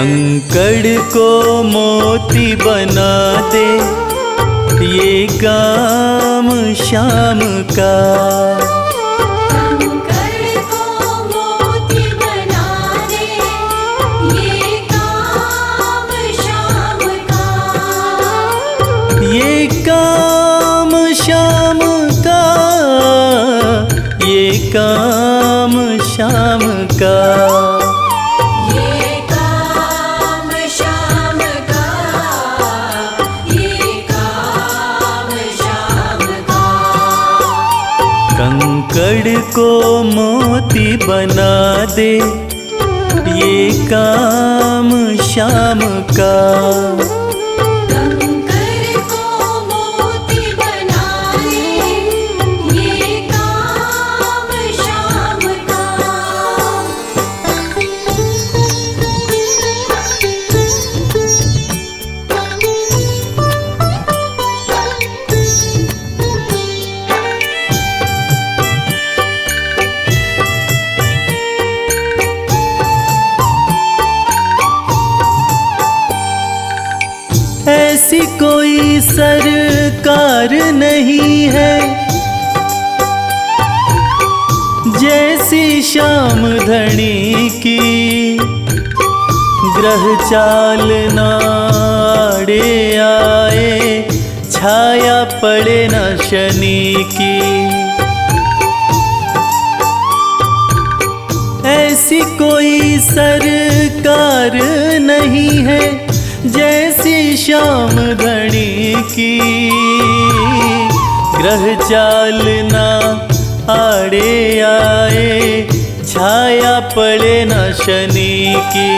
कंकड़ को मोती बना दे, ये काम शाम का। कंकड़ को मोती बना दे, ये काम शाम का। ये काम शाम का, ये काम शाम का। कंकड़ को मोती बना दे, ये काम शाम का। कंकड़ को मोती बना दे, ये काम शाम का। ऐसी कोई सरकार नहीं है जैसी श्याम धनी की। ग्रह चाल नाड़े आए, छाया पड़े न शनि की। ऐसी कोई सरकार नहीं है जैसी श्याम धनी की। ग्रह चाल ना आड़े आए, छाया पड़े न शनि की।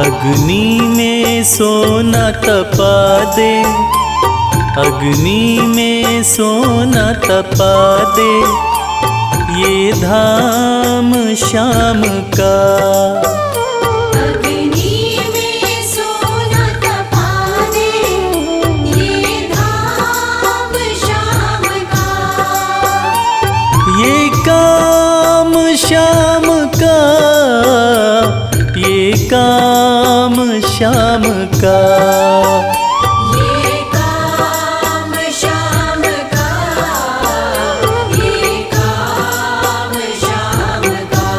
अग्नि में सोना तपा दे, अग्नि में सोना तपा दे, ये धाम शाम का। ये काम शाम का, ये काम शाम का। ये काम शाम का, ये काम शाम का।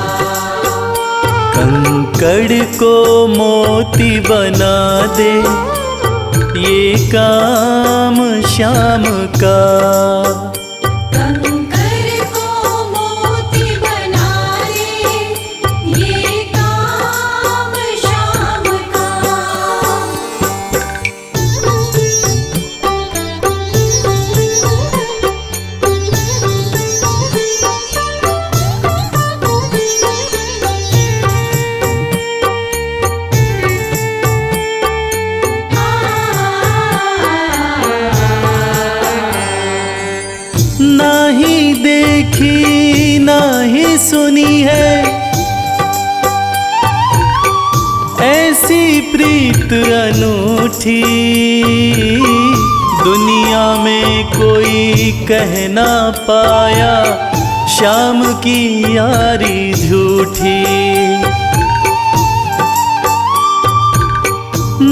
कंकड़ को मोती बना दे, ये काम शाम का। नहीं देखी नहीं सुनी है ऐसी प्रीत अनूठी। दुनिया में कोई कह ना पाया, शाम की यारी झूठी।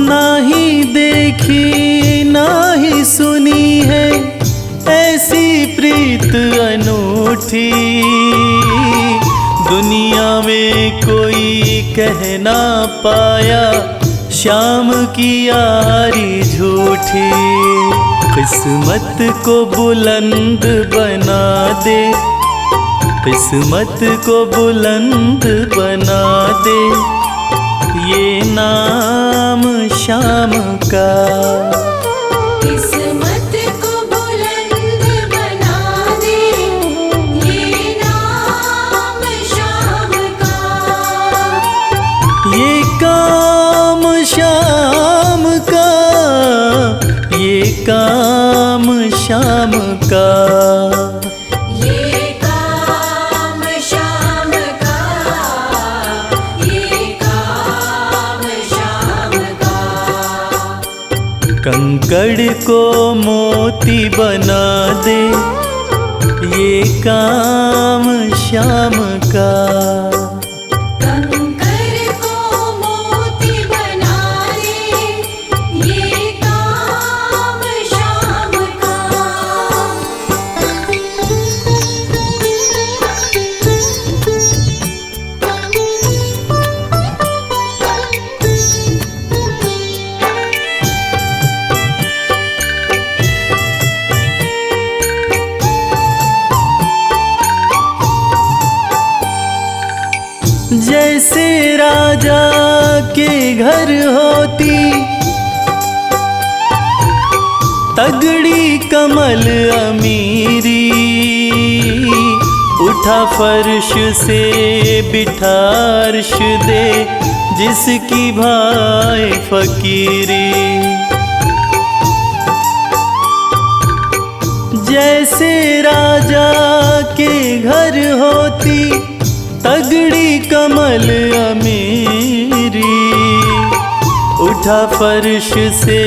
नहीं देखी नहीं सुनी है ऐसी प्रीत अनूठी। दुनिया में कोई कह ना पाया, शाम की यारी झूठी। किस्मत को बुलंद बना दे, किस्मत को बुलंद बना दे, ये नाम शाम का। किस्मत को बुलंद बना दे, ये नाम शाम का। ये काम शाम का, ये काम शाम का। ये काम शाम का, ये काम शाम का। कंकड़ को मोती बना दे, ये काम शाम का। कंकड़ को मोती के घर होती, तगड़ी कमल अमीरी, उठा फर्श से बिठा अर्श दे, जिसकी भाई फकीरी। जैसे राजा के घर होती, तगड़ी कमल अमीरी, उठा फर्श से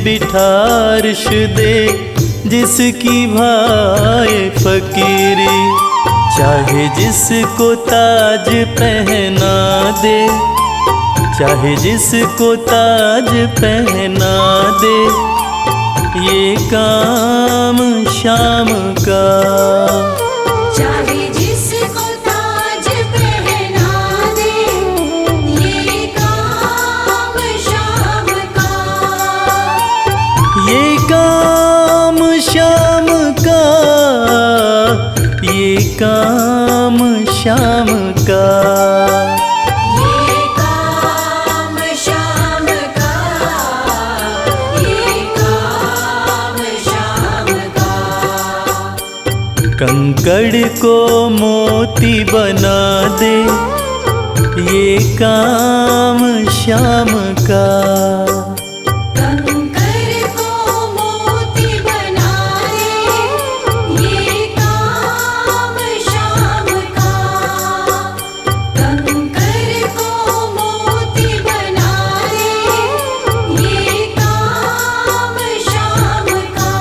बिठा अर्श दे, जिसकी भाई फकीरी। चाहे जिसको ताज पहना दे, चाहे जिसको ताज पहना दे, ये काम शाम का। चाहे जिसको ताज पहना दे, ये काम शाम का। ये काम शाम का, ये काम शाम का। ये काम शाम का, ये काम शाम का। कंकड़ को मोती बना दे, ये काम शाम का। कंकर को मोती बना दे, ये काम शाम का। कंकर को मोती बना दे, ये काम शाम का।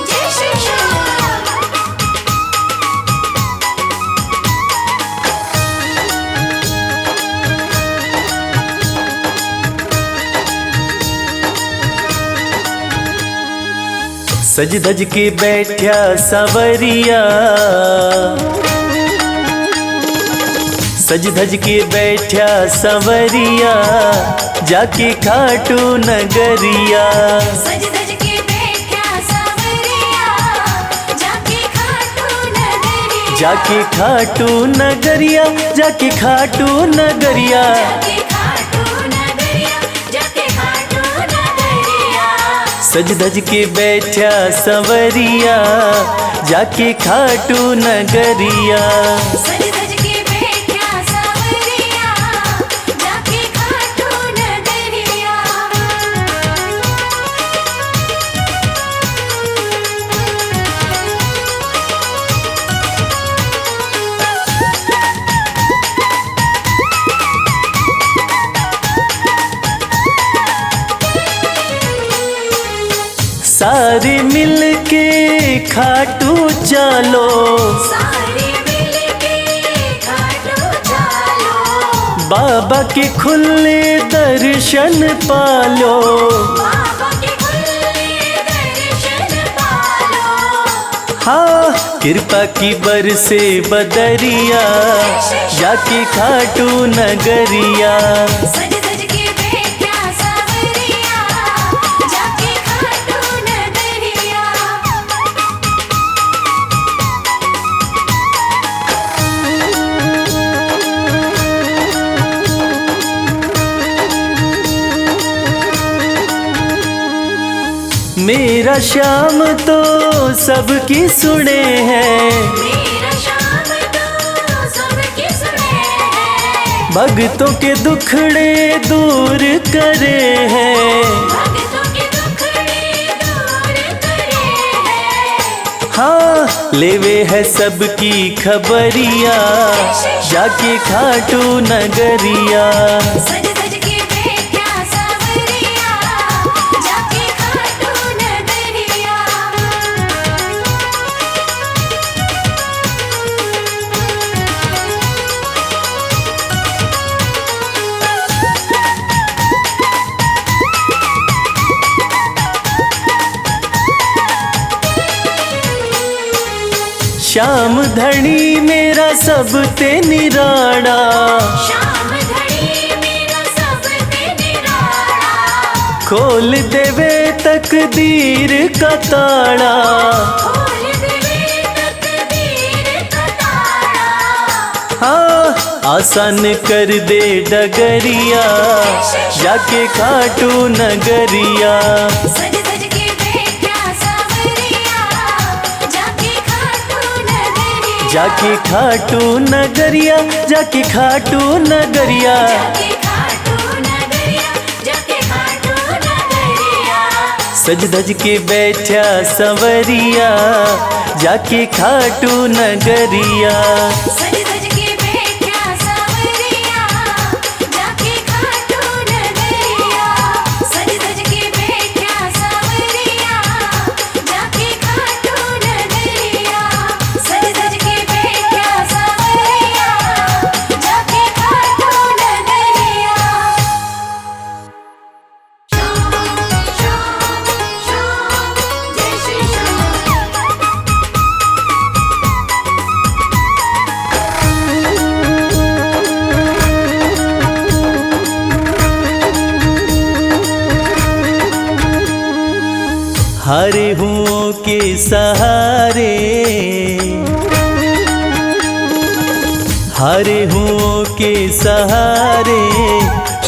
जय श्री श्याम। सज धज के बैठा सवरिया, सज धज के बैठा सवरिया, जाके खाटू नगरिया। सज धज के बैठा सवरिया, जाके खाटू नगरिया। जाके खाटू नगरिया, जाके खाटू नगरिया। जाके खाटू नगरिया, जाके खाटू नगरिया। सज धज के बैठा सवरिया, जाके खाटू नगरिया। सज धज के बैठा सवरिया, जाके खाटू नगरिया। सारे मिल के खाटू चलो, सारे मिलके खाटू चलो। बाबा के खुले दर्शन पालो। बाबा के खुले दर्शन पालो। हाँ, कृपा की बरसे बदरिया, जाके खाटू नगरिया। सज धज के बैठा सवरिया, जाके खाटू नगरिया। मेरा श्याम तो सबकी सुने हैं, मेरा श्याम तो सबकी सुने हैं। भक्तों के दुखड़े दूर करे हैं। भक्तों के दुखड़े दूर करे हैं। हाँ, लेवे है सबकी खबरिया, जाके खाटू नगरिया। सज धज के बैठा सवरिया, जाके खाटू नगरिया। श्याम धनी मेरा सब ते निराड़ा, श्याम धनी मेरा सब ते निराड़ा। खोल देवे तकदीर का ताड़ा। खोल देवे तकदीर हाँ आसान कर दे डगरिया जाके खाटू नगरिया। सज धज के बैठा सावरिया जाके खाटू नगरिया। जाके खाटू नगरिया जाके खाटू नगरिया। जाके खाटू नगरिया जाके खाटू नगरिया। सज धज के बैठा सवरिया जाके खाटू नगरिया। सज धज के बैठा सावरिया जाके खाटू नगरिया। सज धज के बैठा सावरिया जाके खाटू नगरिया। सज धज के बैठा सावरिया जाके खाटू नगरिया। श्याम श्याम श्याम जय श्री श्याम। हरे हुओं के सहारे हरे हुओं के सहारे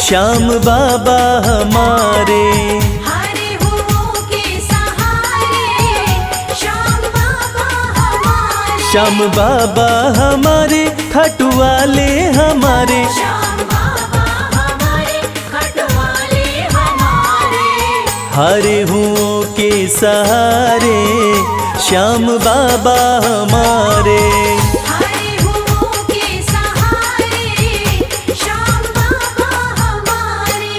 श्याम बाबा हमारे। हरे हुओं के सहारे श्याम बाबा हमारे। श्याम बाबा हमारे खाटू वाले हमारे। श्याम बाबा हमारे खटवाले हमारे। हरे हुओं के सहारे श्याम बाबा हमारे। हरे हुओं के सहारे श्याम बाबा हमारे।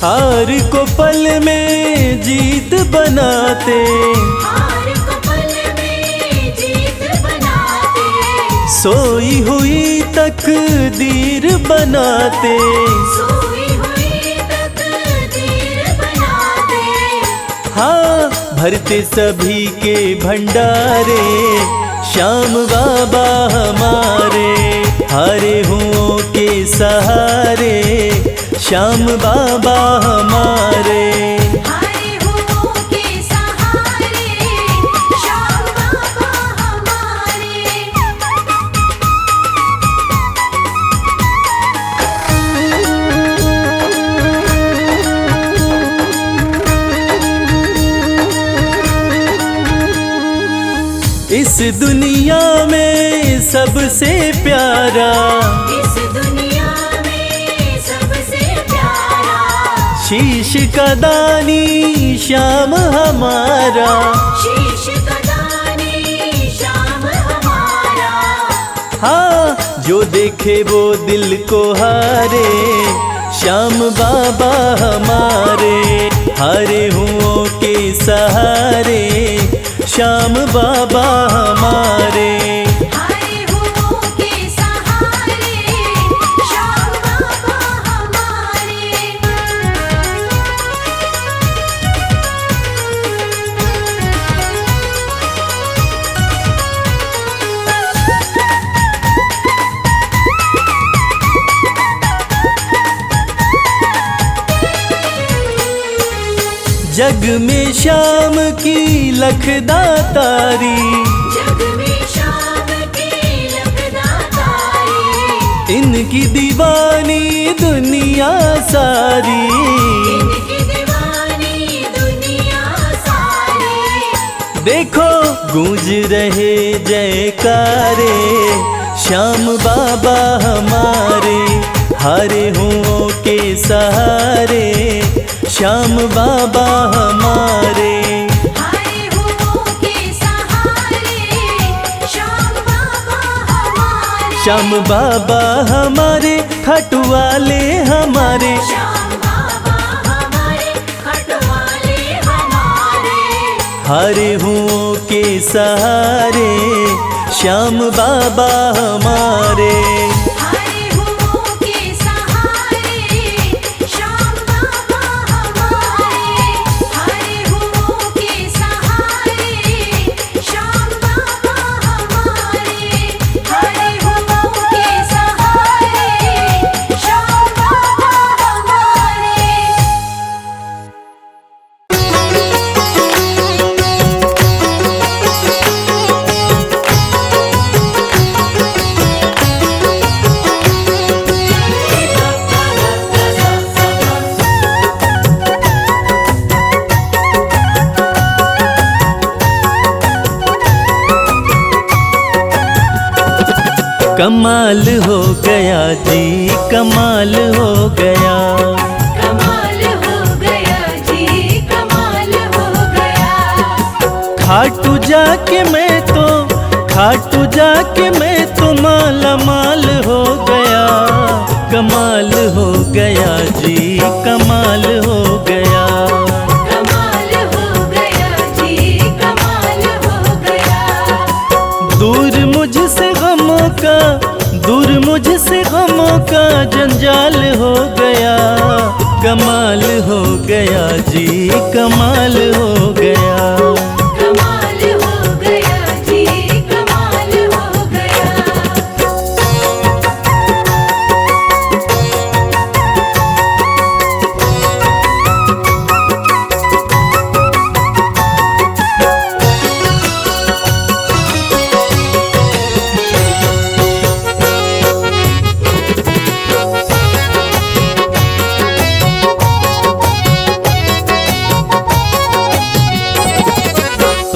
हार को पल में जीत बनाते। हार को पल में जीत बनाते। सोई हुई तकदीर बनाते। सोई हुई तकदीर बनाते। हाँ भरते सभी के भंडारे श्याम बाबा हमारे। हरे हुओं के सहारे श्याम बाबा हमारे। हरे हुओं के सहारे श्याम बाबा हमारे। इस दुनिया में सबसे प्यारा इस दुनिया में सबसे प्यारा शीश का दानी श्याम हमारा। शीश का दानी श्याम हमारा। हाँ जो देखे वो दिल को हारे श्याम बाबा हमारे। हरे हुओं के सहारे श्याम बाबा हमारे। हरे हुओं के सहारे श्याम बाबा हमारे। जग में श्याम की लखदातारी। जग में श्याम की लखदातारी। इनकी दीवानी दुनिया सारी। इनकी दीवानी दुनिया सारी। देखो गूंज रहे जयकारे श्याम बाबा हमारे। हरे हुओं के सहारे श्याम बाबा हमारे। हरे हुओं के सहारे श्याम बाबा हमारे। श्याम बाबा हमारे खाटू वाले हमारे। श्याम बाबा हमारे खटवाले हमारे। हरे हुओं के सहारे श्याम बाबा हमारे। कमाल हो गया जी, कमाल हो गया। कमाल हो गया जी, कमाल हो गया। खाटू जाके मैं तो माला माल हो गया। कमाल हो गया जी, कमाल हो गया। कमाल हो गया जी, कमाल हो गया। दूर मुझसे गमों का जंजाल हो गया। कमाल हो गया जी, कमाल हो गया। कमाल हो गया जी, कमाल हो गया।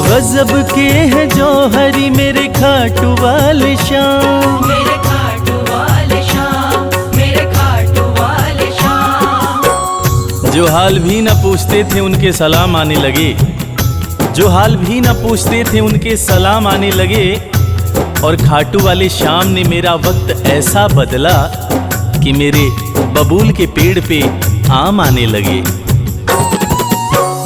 गजब के हैं जौहरी मेरे खाटू वाले शाम। मेरे खाटू वाले शाम, मेरे खाटू वाले शाम। जो हाल भी न पूछते थे उनके सलाम आने लगे। जो हाल भी न पूछते थे उनके सलाम आने लगे। और खाटू वाले शाम ने मेरा वक्त ऐसा बदला कि मेरे बबूल के पेड़ पे आम आने लगे।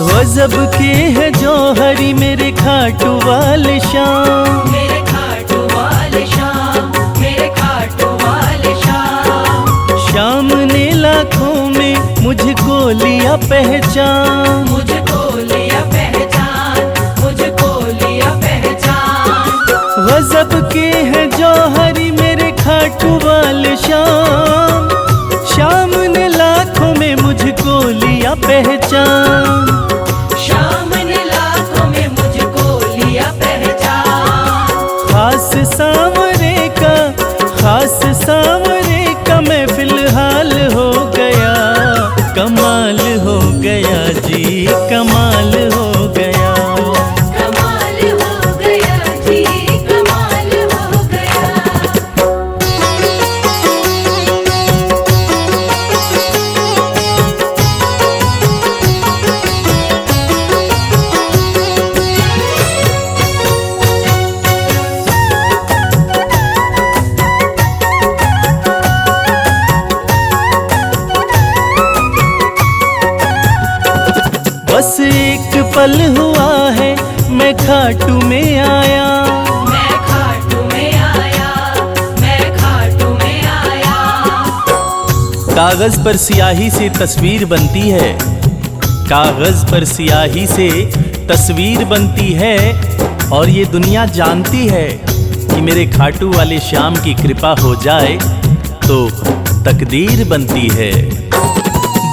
गजब के है जौहरी मेरे खाटू वाले शाम। मेरे खाटू वाले शाम, मेरे खाटू वाले शाम। शाम ने लाखों में मुझको लिया पहचान। मुझको लिया पहचान, मुझको लिया पहचान। गजब के है जौहरी मेरे खाटू वाले शाम। शाम ने लाखों में मुझको लिया पहचान। शाम ने लाखों में मुझको लिया पहचान। खास सांवरे का मैं फिलहाल हो गया। कमाल हो गया जी, कमाल हो गया। कमाल हो गया जी, कमाल हो गया। बस एक पल हुआ है मैं खाटू में आया। मैं खाटू में आया, मैं खाटू में आया। कागज पर सियाही से तस्वीर बनती है। कागज पर सियाही से तस्वीर बनती है। और ये दुनिया जानती है कि मेरे खाटू वाले श्याम की कृपा हो जाए तो तकदीर बनती है।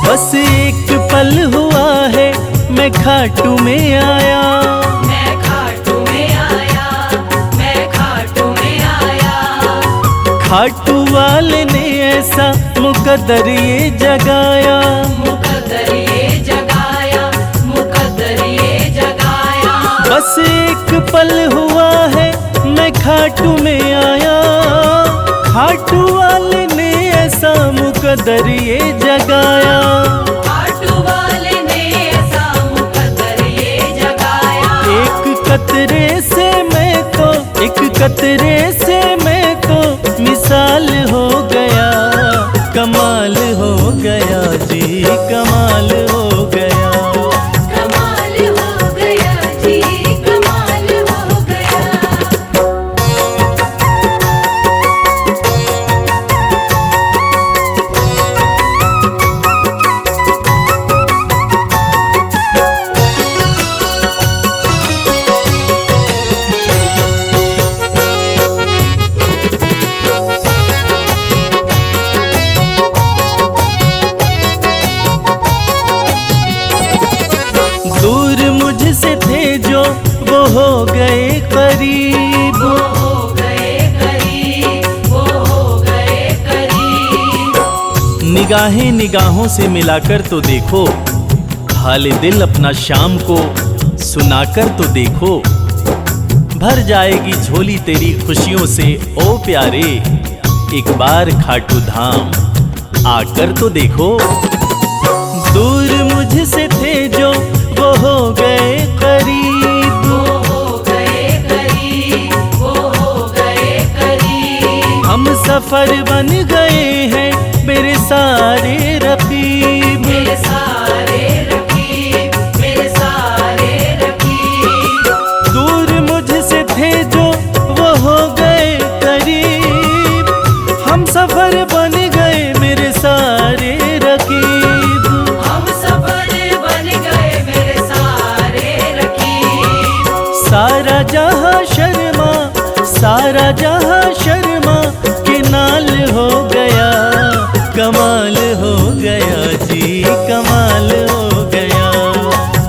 बस एक पल हुआ है मैं खाटू में आया। मैं खाटू में आया, मैं खाटू में आया। खाटू वाले ने ऐसा मुकद्दर ये जगाया। मुकद्दर ये जगाया, मुकद्दर ये जगाया। बस एक पल हुआ है मैं खाटू में आया। खाटू वाले ने ऐसा मुकद्दर ये जगाया। खाटू वाले ने ऐसा मुकद्दर ये जगाया। एक कतरे से मैं तो मिसाल हो गया। कमाल हो गया जी, कमाल हो गया। कमाल हो गया जी, कमाल हो गया। दूर मुझसे थे जो वो हो गए करीब। वो हो गए करीब, वो हो गए करीब। निगाहें निगाहों से मिलाकर तो देखो। हाल दिल अपना शाम को सुनाकर तो देखो। भर जाएगी झोली तेरी खुशियों से ओ प्यारे। एक बार खाटू धाम आकर तो देखो। दूर मुझसे थे जो वो हो गए करीब, वो हो गए करीब, वो हो गए करीब। हम सफर बन गए हैं मेरे सारे रकीब, मेरे सारे रकीब, मेरे सारे रकीब। दूर मुझसे थे जो वो हो गए करीब, हम सफर बन गए मेरे सारे रकीब। हम सफर बन गए मेरे सारे रकीब। सारा जहां शर्मा, सारा जहां शर्मा के नाल हो गया, कमाल हो गया जी, कमाल हो गया।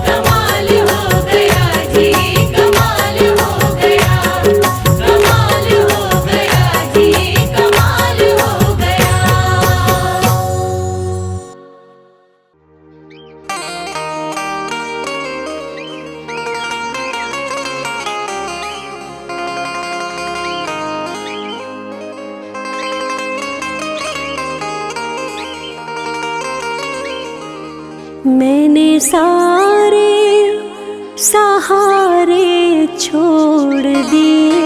कमाल हो गया जी, कमाल हो गया, कमाल हो गया जी, कमाल हो गया। मैंने सारे सहारे छोड़ दिए,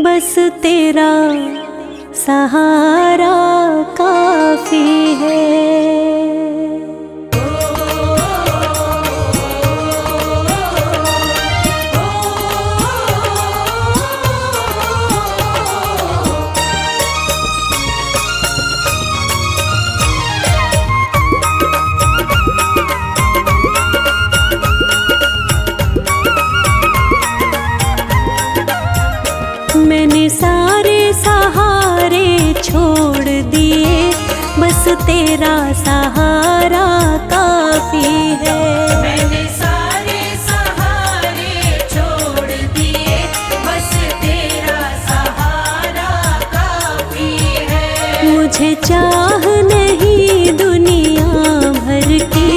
बस तेरा सहारा काफी है। मैंने सारे सहारे छोड़ दिए, बस तेरा सहारा काफी है। मैंने सारे सहारे छोड़ दिए, बस तेरा सहारा काफी है। मुझे चाह नहीं दुनिया भर की,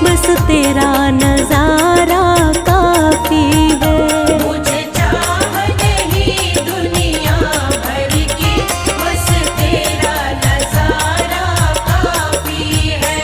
बस तेरा नजारा काफी है। मुझे चाह नहीं दुनिया भर की, बस तेरा नजारा काफी है।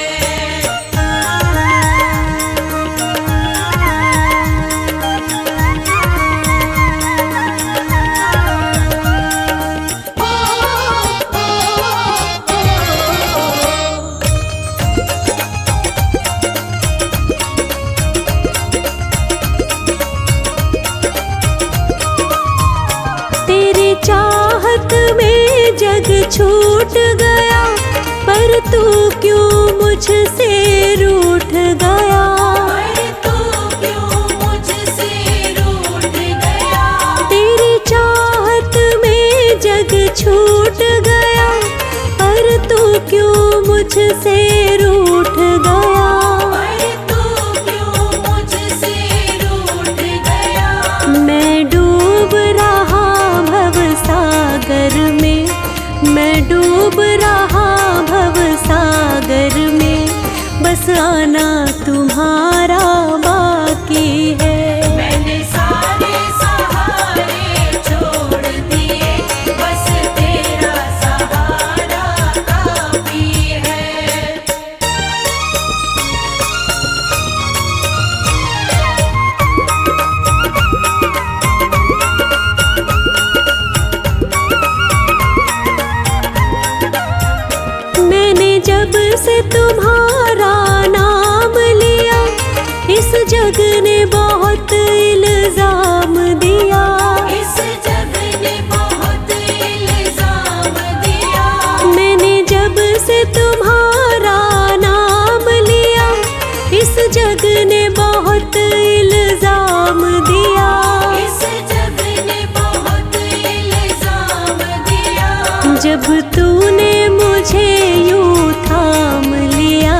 तेरी चाहत में जग छूट गया, पर तू क्यों मुझसे रूठ गया। पर तू क्यों मुझसे रूठ गया। तेरी चाहत में जग छूट गया, पर तू क्यों मुझसे रूठ गया। पर तू क्यों मुझसे रूठ गया। मैं डूब रहा भव सागर में, मैं डूब रहा भव सागर में, बस आना तुम्हारा बाकी है। मैंने सारे सहारे छोड़ दिए, बस तेरा सहारा काफी है। मैंने जब से तुम्हारा नाम लिया, इस जग ने बहुत इल्जाम दिया। इस जग ने बहुत इल्जाम दिया। मैंने जब से तुम्हारा नाम लिया, इस जग ने बहुत इल्जाम दिया। इस जग ने बहुत इल्जाम दिया। जब तूने मुझे यूं थाम लिया,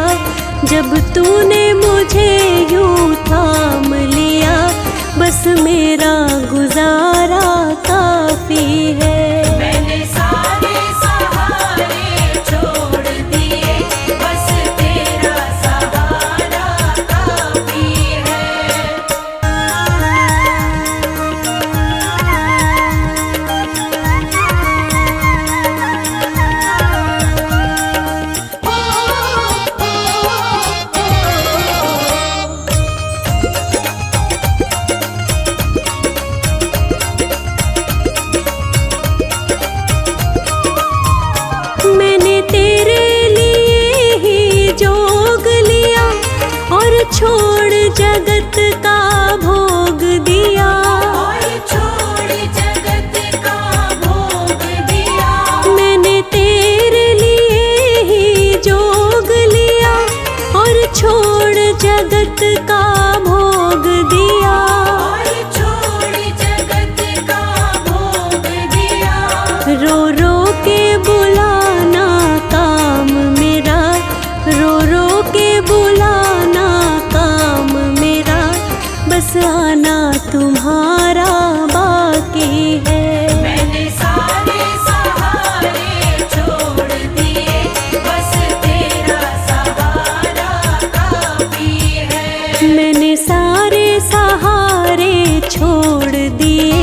जब तूने मुझे यूं थाम लिया, बस मेरा गुजारा काफी है। मैंने सारे सहारे छोड़ दिए, बस तेरा सहारा काफी है। का भोग दिया, और छोड़ जगत का भोग दिया। मैंने तेरे लिए ही जोग लिया और छोड़ जगत का भोग दिया। और छोड़ जगत का भोग दिया। रो रो के बुलाना काम मेरा, रो रो के बुलाना काम मेरा, बस आना तुम्हारा बाकी है। मैंने सारे सहारे छोड़ दिए, बस तेरा सहारा काफी है। मैंने सारे सहारे छोड़ दिए,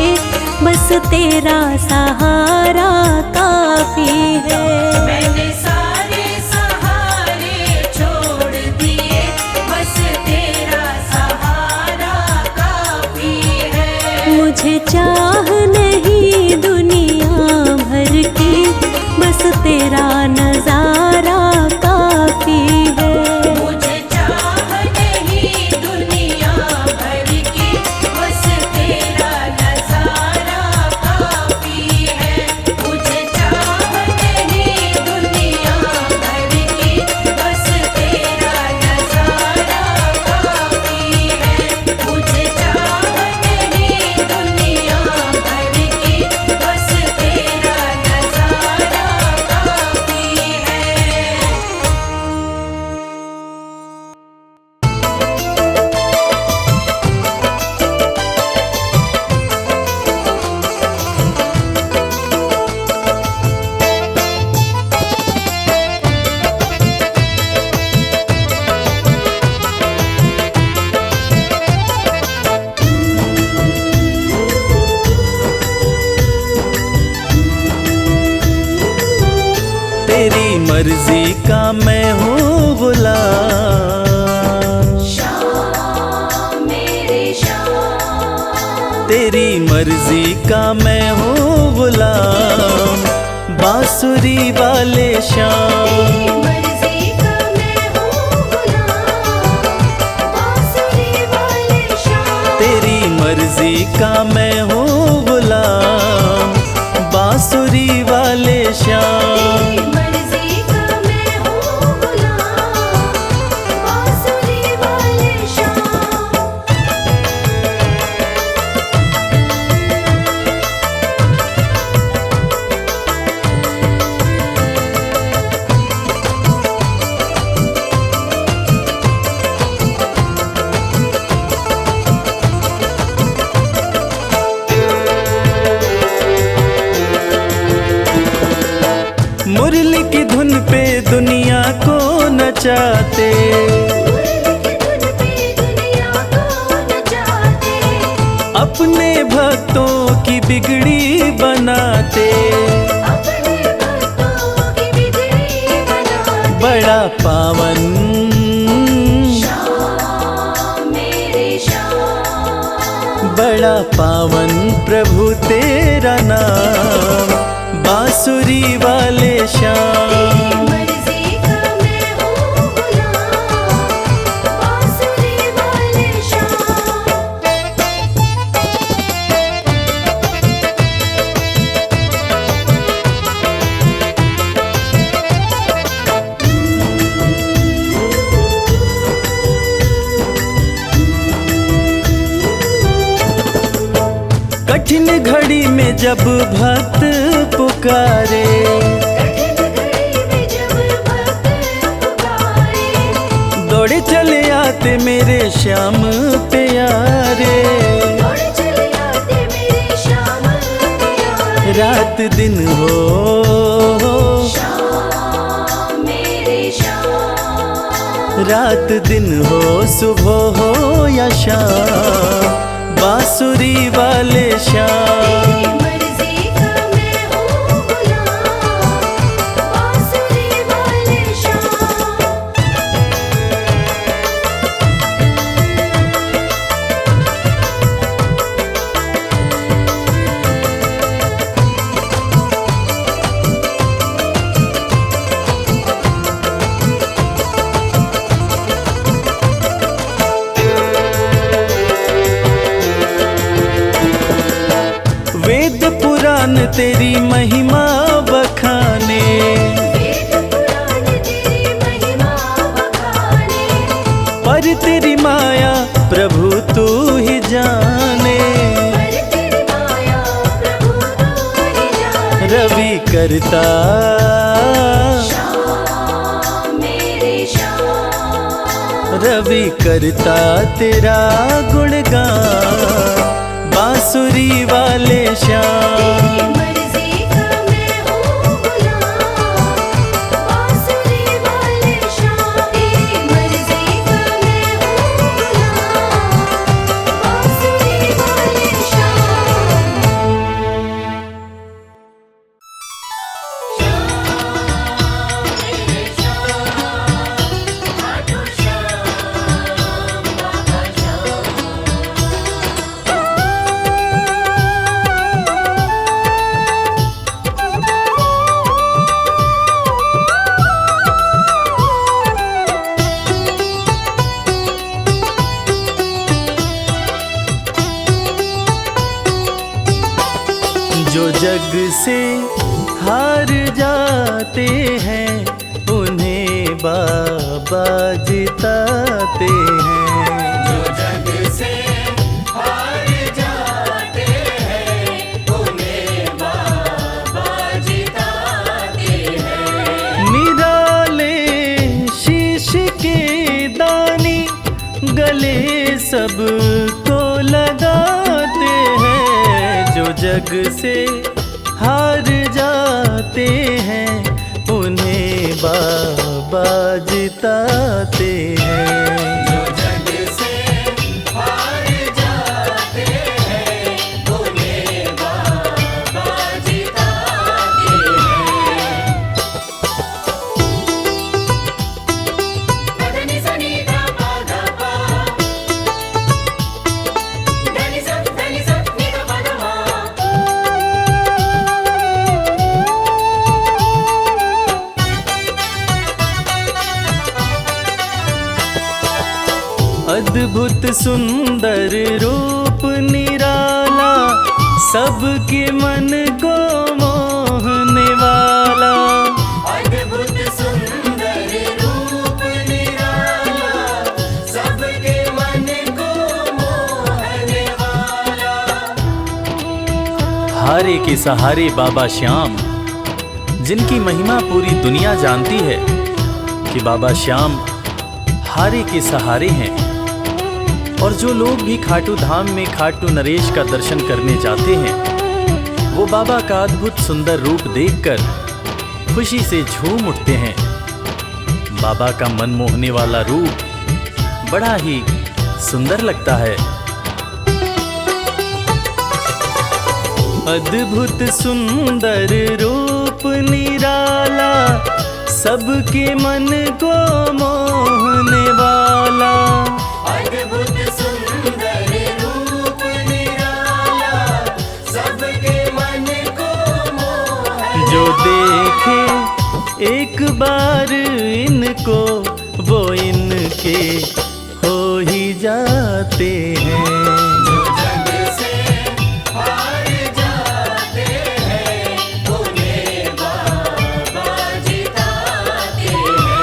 बस तेरा सहारा काफी है। मैंने सारे सहारे छोड़ दिए, बस तेरा सहारा काफी है। मुझे चाह नहीं दुनिया भर की, बस तेरा नजारा काफी है। मुझे चाह नहीं दुनिया भर की, बस तेरा नजारा काफी है। मुझे चाह नहीं दुनिया भर की, बस तेरा नजारा काफी है। मुझे चाह नहीं दुनिया भर की, बस तेरा नजारा काफी है। तेरी मर्जी का मैं हूँ गुलाम, श्याम मेरे श्याम। तेरी मर्जी का मैं हूँ गुलाम, बांसुरी वाले श्याम। मर्जी का मैं हूँ गुलाम, बांसुरी वाले श्याम। तेरी मर्जी का मैं हूँ गुलाम, बांसुरी वाले श्याम। मर्जी का मैं हूँ गुलाम, बांसुरी वाले श्याम। मुरली की धुन पे दुनिया को नचाते, दुनिया को नचाते, अपने भक्तों की बिगड़ी बनाते। अपने भक्तों की बिगड़ी बनाते। बड़ा पावन, श्याम मेरे श्याम। बड़ा पावन प्रभु तेरा नाम, बांसुरी वाले श्याम। मर्जी का मैं हूँ गुलाम, बांसुरी वाले श्याम। कठिन घड़ी में जब भक्त पुकारे, कठिन घड़ी में जब भक्त पुकारे, दौड़े चले आते मेरे श्याम प्यारे। दौड़ चले आते मेरे श्याम प्यारे। रात दिन हो, श्याम मेरे श्याम। रात दिन हो, सुबह हो या शाम, बांसुरी वाले श्याम। मर्जी का मैं हूँ गुलाम, बांसुरी वाले श्याम। वेद पुराण तेरी महिमा बखाने, वेद पुराण तेरी महिमा बखाने, पर तेरी माया प्रभु तू ही जाने। पर तेरी माया प्रभु तू ही जाने। रवि करता श्याम मेरे श्याम, रवि करता तेरा गुणगान, बांसुरी वाले श्याम। तेरी मर्जी का मैं हूँ गुलाम, बांसुरी वाले श्याम। तेरी मर्जी का मैं हूँ गुलाम, बांसुरी वाले जो जग से हार जाते हैं उन्हें बाबा जिताते हैं। जो जग से हार जाते हैं उन्हें बाबा जिताते हैं। निराले शीश के दानी गले सबको लगाते हैं। जो जग से हार जाते हैं उन्हें बाबा जिताते हैं। जो जग से हार जाते हैं उन्हें बाबा जिताते हैं। धनि सनि धा पा धा पा, धनि सा नि धा पा धा मा। अद्भुत सुंदर रूप निराला, सबके मन को मोहने वाला। अद्भुत सुंदर रूप निराला, सबके मन को मोहने वाला। हारे के सहारे बाबा श्याम, जिनकी महिमा पूरी दुनिया जानती है कि बाबा श्याम हारे के सहारे हैं। और जो लोग भी खाटू धाम में खाटू नरेश का दर्शन करने जाते हैं, वो बाबा का अद्भुत सुंदर रूप देखकर खुशी से झूम उठते हैं। बाबा का मन मोहने वाला रूप बड़ा ही सुंदर लगता है। अद्भुत सुंदर रूप निराला, सबके मन को मोहने वाला। अद्भुत सुंदर रूप निराला, सबके मन को मोहने। जो देखे एक बार इनको, वो इनके हो ही जाते हैं। जो जग से हार जाते हैं उन्हें बाबा जिताते हैं।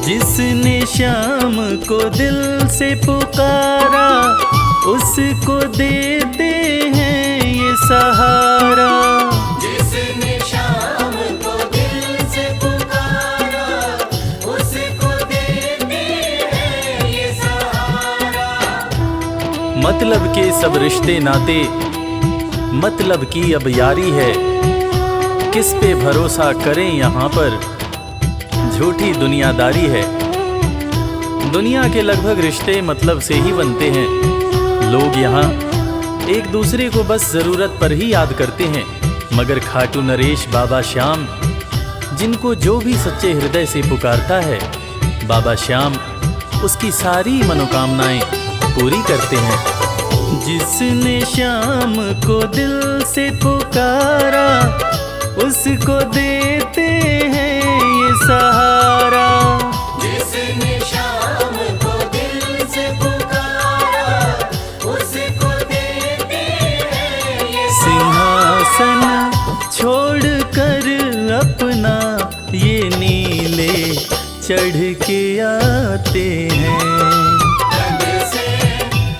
जिसने श्याम को दिल से पुकारा, उसको देते हैं ये सहारा। जिसने श्याम को दिल से पुकारा, उसको देते हैं ये सहारा। मतलब के सब रिश्ते नाते, मतलब की अब यारी है। किस पे भरोसा करें यहाँ पर, झूठी दुनियादारी है। दुनिया के लगभग रिश्ते मतलब से ही बनते हैं। लोग यहाँ एक दूसरे को बस जरूरत पर ही याद करते हैं, मगर खाटू नरेश बाबा श्याम, जिनको जो भी सच्चे हृदय से पुकारता है, बाबा श्याम उसकी सारी मनोकामनाएं पूरी करते हैं। जिसने श्याम को दिल से पुकारा, उसको देते हैं ये सहारा। जिसने शाम को दिल से पुकारा, उसको देते हैं ये सिंहासन छोड़कर अपना ये नीले चढ़ के आते हैं। जग से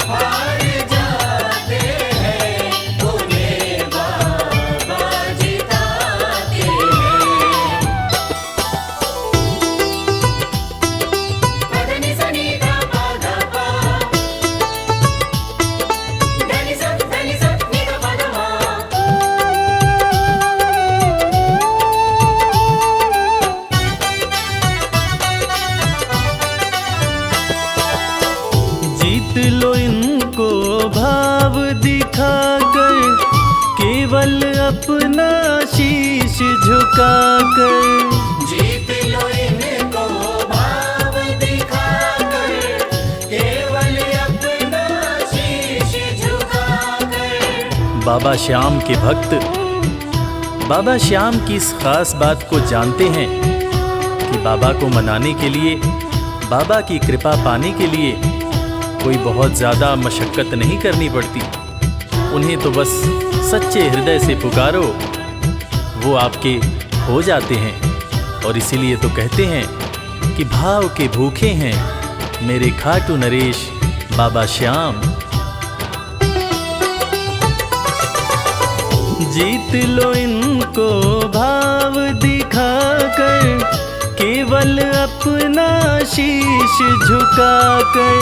हार जाते हैं, उन्हें बाबा जिताते हैं। पदनि सनि धा पा धा पा, धनि सा नि धा पा धा मा। जीत लो इनको भाव दिखाकर, केवल अपना शीश झुकाकर। जीत लो इनको भाव दिखाकर, केवल अपना शीश झुकाकर। बाबा श्याम के भक्त बाबा श्याम की इस खास बात को जानते हैं कि बाबा को मनाने के लिए, बाबा की कृपा पाने के लिए कोई बहुत ज़्यादा मशक्क़त नहीं करनी पड़ती। उन्हें तो बस सच्चे हृदय से पुकारो, वो आपके हो जाते हैं। और इसीलिए तो कहते हैं कि भाव के भूखे हैं मेरे खाटू नरेश बाबा श्याम। जीत लो इनको भाव दिखाकर, केवल अपना शीश झुकाकर।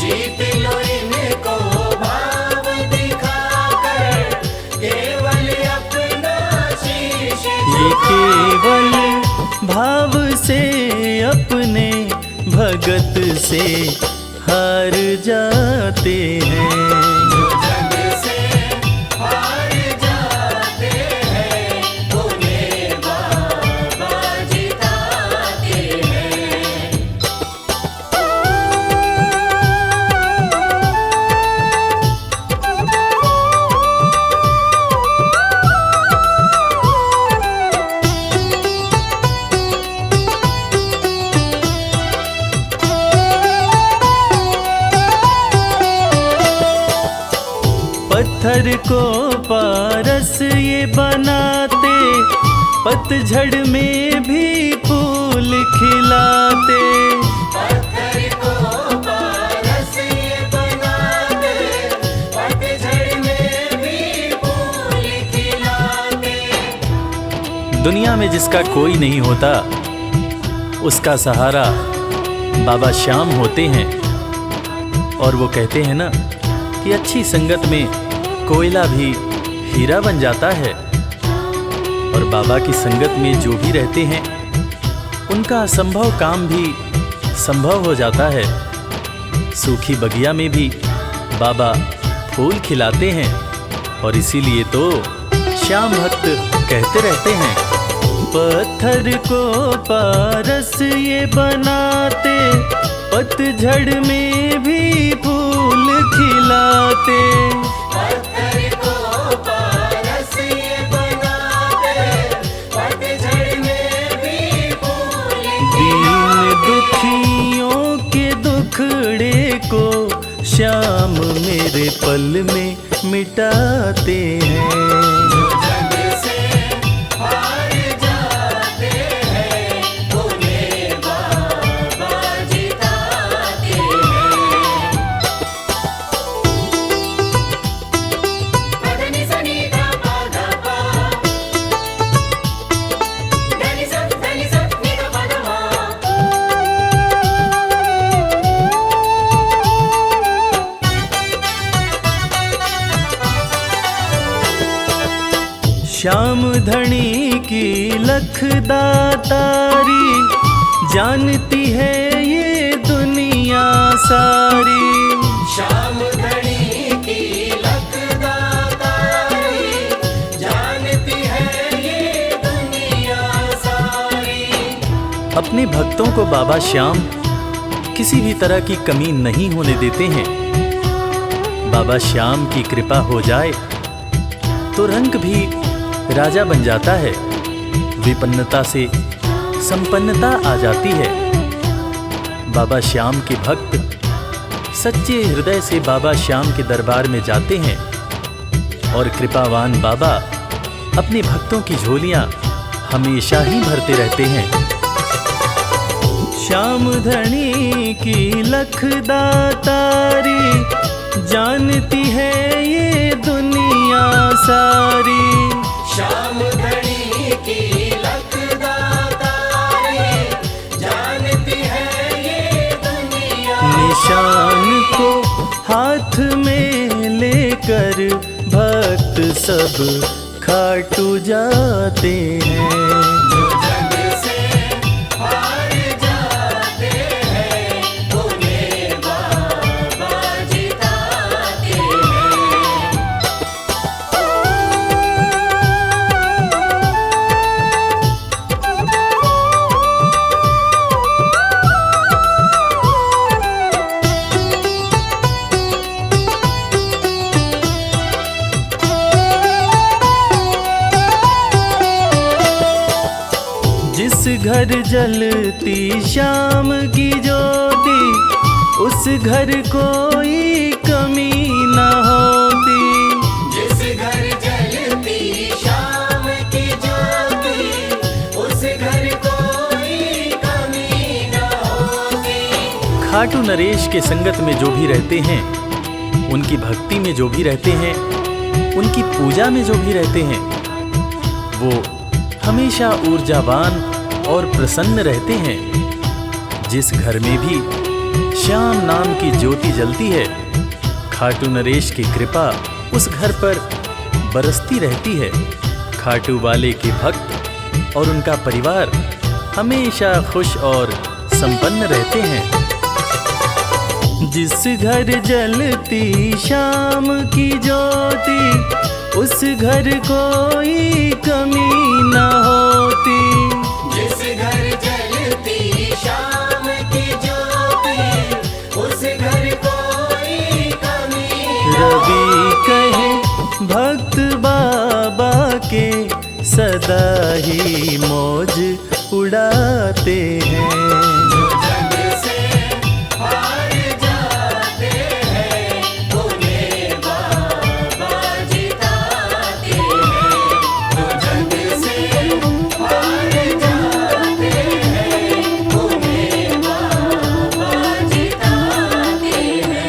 जीत लो इनको भाव दिखाकर, केवल अपना शीश ये केवल भाव से अपने भगत से हार जाते हैं। जग से हार जाते हैं, उन्हें बाबा जिताते हैं। पत्थर को पारस ये बनाते, पतझड़ में भी फूल खिलाते। पत्थर को पारस ये बनाते, पतझड़ में भी फूल खिलाते। दुनिया में जिसका कोई नहीं होता, उसका सहारा बाबा श्याम होते हैं। और वो कहते हैं ना कि अच्छी संगत में कोयला भी हीरा बन जाता है। और बाबा की संगत में जो भी रहते हैं, उनका असंभव काम भी संभव हो जाता है। सूखी बगिया में भी बाबा फूल खिलाते हैं। और इसीलिए तो श्याम भक्त कहते रहते हैं, पत्थर को पारस ये बनाते, पतझड़ में भी फूल खिलाते। पत्थर को पारस ये बनाते, पतझड़ में भी फूल दीन दुखियों के दुखड़े को श्याम मेरे पल में मिटाते हैं। जग से हार जाते हैं, उन्हें बाबा जिताते हैं। पदनि सनि धा पा धा पा, धनि सा नि धा पा धा मा। श्याम धनी की लखदातारी, जानती है ये दुनिया सारी। श्याम धनी की लखदातारी, जानती है ये दुनिया सारी। अपने भक्तों को बाबा श्याम किसी भी तरह की कमी नहीं होने देते हैं। बाबा श्याम की कृपा हो जाए तो रंग भी राजा बन जाता है, विपन्नता से संपन्नता आ जाती है। बाबा श्याम के भक्त सच्चे हृदय से बाबा श्याम के दरबार में जाते हैं और कृपावान बाबा अपने भक्तों की झोलियां हमेशा ही भरते रहते हैं। श्याम धनी की लखदातारी, जानती है ये दुनिया सारी। श्याम धनी की लखदातारी, जानती है ये दुनिया। निशान को हाथ में लेकर भक्त सब खाटू जाते हैं। जो जग से हार जाते हैं, उन्हें बाबा जिताते हैं। जिस घर जलती श्याम की ज्योति, उस घर कोई कमी न होती। जिस घर जलती श्याम की ज्योति, उस घर कोई कमी न होती। खाटू नरेश के संगत में जो भी रहते हैं, उनकी भक्ति में जो भी रहते हैं, उनकी पूजा में जो भी रहते हैं, वो हमेशा ऊर्जावान और प्रसन्न रहते हैं। जिस घर में भी श्याम नाम की ज्योति जलती है, खाटू नरेश की कृपा उस घर पर बरसती रहती है। खाटू वाले के भक्त और उनका परिवार हमेशा खुश और संपन्न रहते हैं। जिस घर जलती श्याम की ज्योति, उस घर कोई कमी न होती। जिस घर जलती श्याम की ज्योति, उस घर कोई कमी न रवि कहे भक्त बाबा के, सदा ही मौज उड़ाते हैं। जो जग से हार जाते हैं, उन्हें बाबा जिताते हैं। जो जग से हार जाते हैं, उन्हें बाबा जिताते हैं।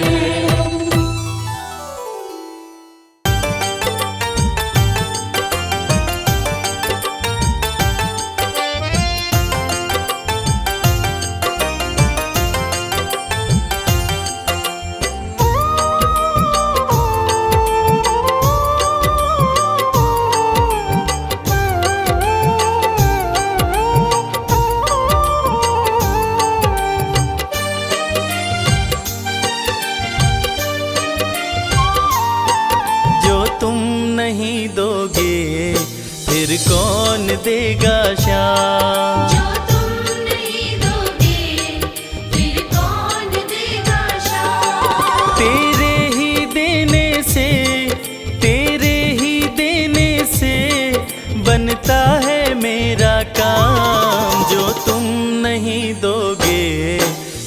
नहीं दोगे फिर कौन देगा श्याम। जो तुम नहीं दोगे फिर कौन देगा श्याम। तेरे ही देने से, तेरे ही देने से बनता है मेरा काम। जो तुम नहीं दोगे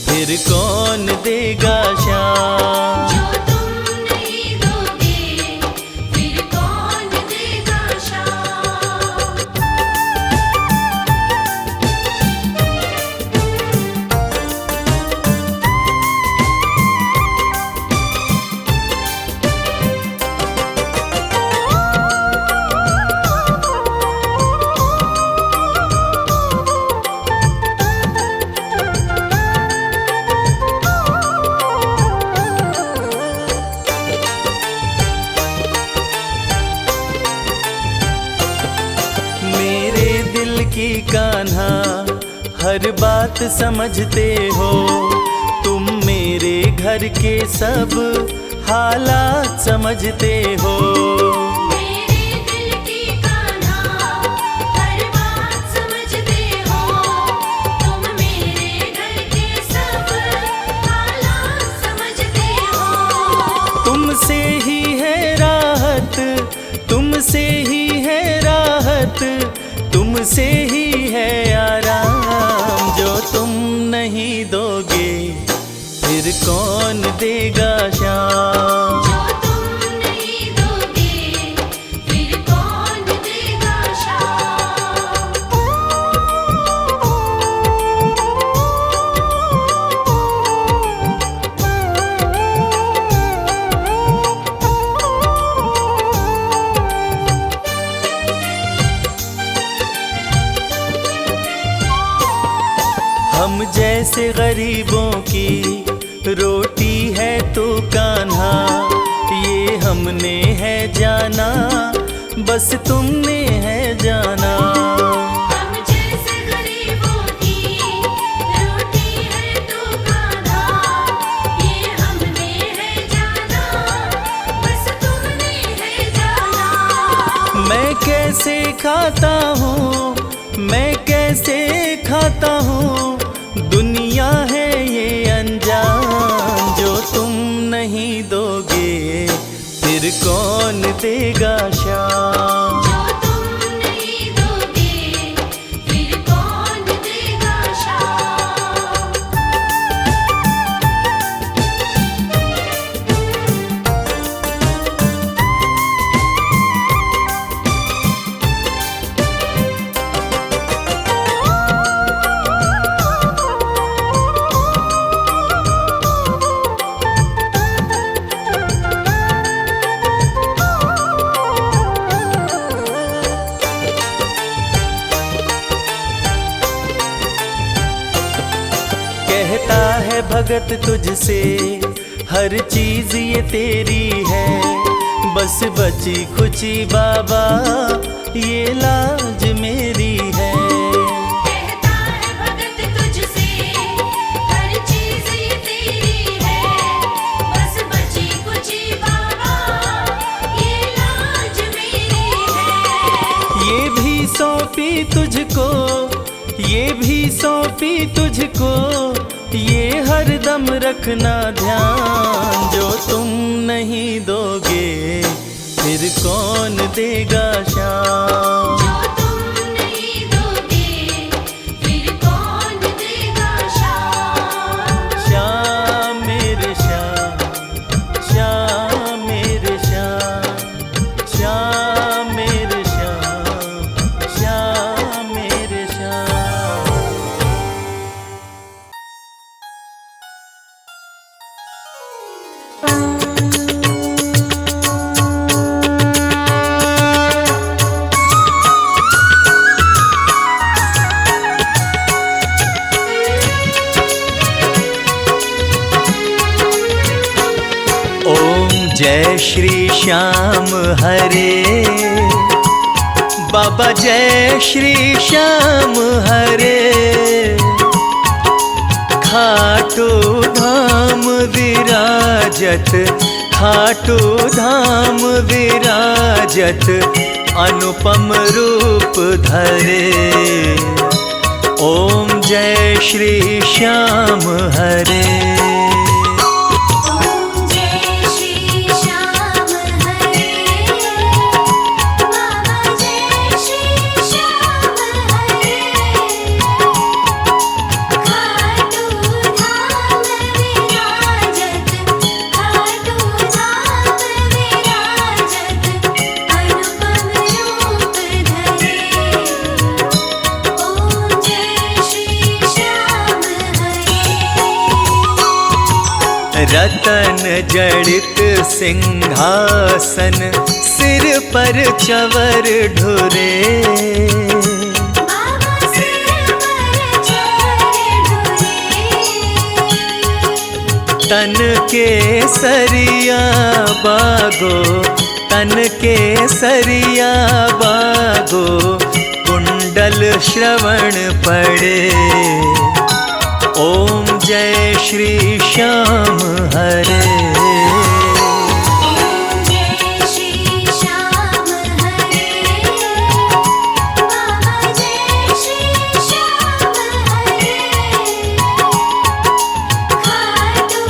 फिर कौन देगा श्याम। जो तुम नहीं दोगे फिर कौन देगा श्याम। मेरे दिल की कान्हा हर बात समझते हो। तुम मेरे घर के सब हालात समझते हो। मेरे दिल की कान्हा हर बात समझते हो। तुम मेरे घर के सब तुमसे ही है आराम, जो तुम नहीं दोगे फिर कौन देगा शाम। जो तुम नहीं दोगे फिर कौन देगा शाम। हम जैसे गरीबों की रोटी है तो कान्हा, ये हमने है जाना, बस तुमने है जाना। हम जैसे गरीबों की रोटी है तो कान्हा, ये हमने है जाना, बस तुमने है जाना। मैं कैसे खाता हूँ, मैं कैसे खाता हूँ, दुनिया है ये अनजान, जो तुम नहीं दोगे फिर कौन देगा शाम। जो तुम नहीं दोगे फिर कौन देगा शाम। कहता है भगत तुझसे हर चीज ये तेरी है, बस बची खुची बाबा ये लाज मेरी है। कहता है भगत तुझसे हर चीज ये तेरी है, बस बची कुची बाबा ये लाज मेरी है। ये भी सौंपी तुझको, ये भी सौंपी तुझको, ये हरदम रखना ध्यान, जो तुम नहीं दोगे फिर कौन देगा शाम। जो तुम नहीं दोगे फिर कौन देगा शाम। श्याम मेरे श्याम, श्याम मेरे श्याम, श्याम मेरे श्याम, श्याम मेरे श्याम। ओम जय श्री श्याम हरे, बाबा जय श्री श्याम हरे। खाटू धाम विराजत, खाटू धाम विराजत, अनुपम रूप धरे। ओम जय श्री श्याम हरे। ओम जय श्री श्याम हरे, बाबा जय श्री श्याम हरे। खाटू धाम विराजत, खाटू धाम विराजत, अनुपम रूप धरे। ओम जय श्री श्याम हरे। रतन जड़ित सिंहासन, सिर पर चवर ढुरे। बाबा सिर पर चढ़ ढुरे। तन के सरिया बागो, तन के सरिया बागो, कुंडल श्रवण पड़े। ओम जय श्री श्याम हरे। ओम जय श्री श्याम हरे, बाबा जय श्री श्याम हरे। खाटू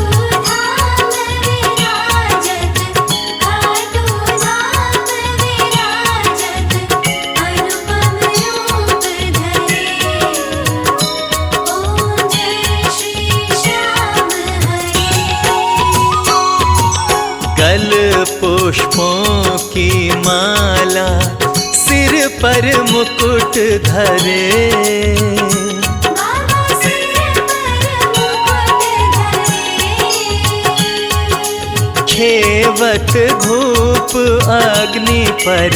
धाम विराजत, खाटू धाम विराजत, अनुपम रूप पुष्पों की माला सिर पर मुकुट धरे, बाबा सिर पर मुकुट धरे। खेवत धूप अग्नि पर,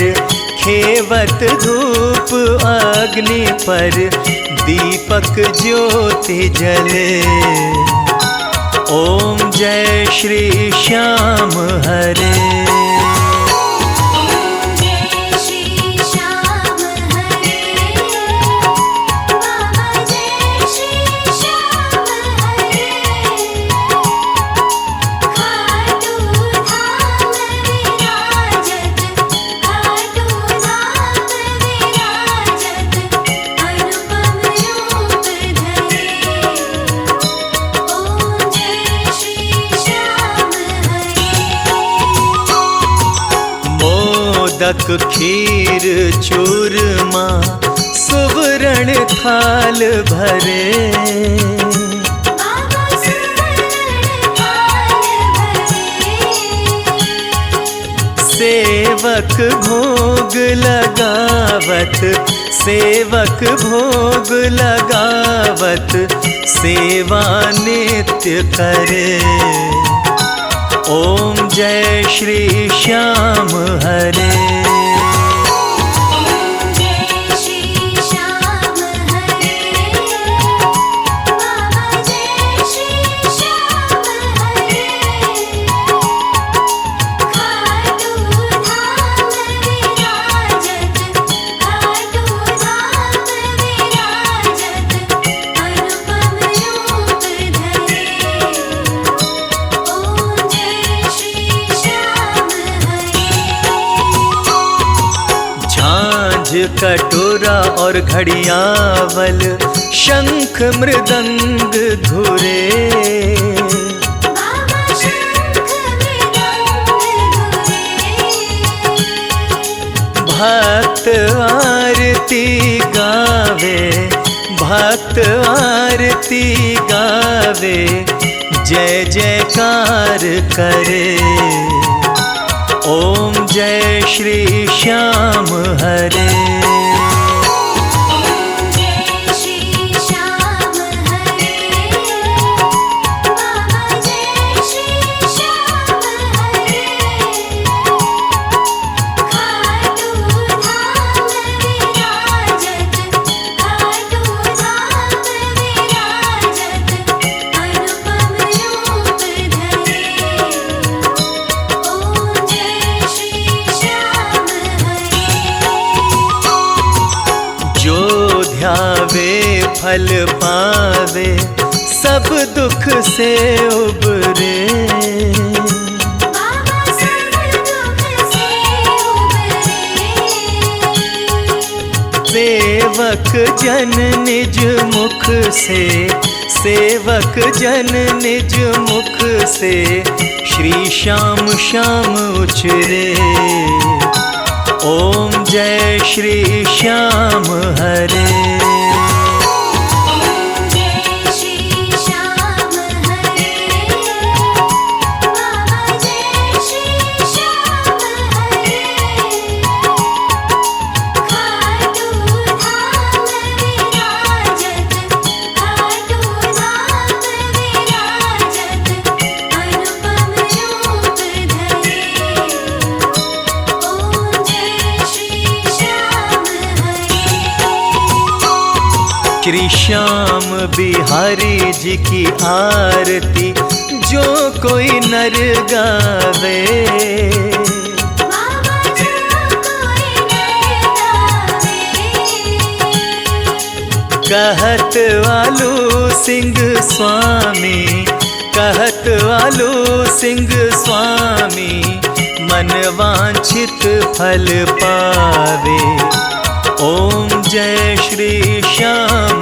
खेवत धूप अग्नि पर दीपक ज्योति जले। ओम जय श्री श्याम हरे। ओम जय श्री श्याम हरे, बाबा जय श्री श्याम हरे। खाटू धाम विराजत, खाटू धाम विराजत, अनुपम रूप धरे। ओम जय श्री श्याम हरे। मोदक खीर चूरमा सुवर्ण थाल भरे, बाबा सुवर्ण थाल भरे। सेवक भोग लगावत, सेवक भोग लगावत सेवा नित्य करे। ओम जय श्री श्याम हरे। ओम जय श्री श्याम हरे, बाबा जय श्री श्याम हरे। खाटू धाम विराजत, खाटू धाम विराजत, अनुपम रूप धरे। ओम जय श्री श्याम हरे। झांझ कटोरा और घड़ियावल शंख मृदंग धुरे, बाबा शंख मृदंग धुरे। भक्त आरती गावे, भक्त आरती गावे जय जयकार करे। ओम जय श्री श्याम हरे। ओम जय श्री श्याम हरे, बाबा जय श्री श्याम हरे। खाटू धाम विराजत, खाटू धाम विराजत, अनुपम रूप धरे। ओम जय श्री श्याम हरे। जो ध्यावे फल पावे सब दुख से उबरे, बाबा सब दुख से उबरे। सेवक जन निज मुख से, सेवक जन निज मुख से श्री श्याम श्याम उचरे। ओम जय श्री श्याम हरे। ओम जय श्री श्याम हरे, बाबा जय श्री श्याम हरे। खाटू धाम विराजत, खाटू धाम विराजत, अनुपम रूप धरे। ओम जय श्री श्याम हरे। श्री श्याम बिहारी जी की आरती जो कोई नर गावे, बाबा जो कोई नर गावे। कहत वालू सिंह स्वामी, कहत वालू सिंह स्वामी मन वांछित फल पावे। ओम जय श्री श्याम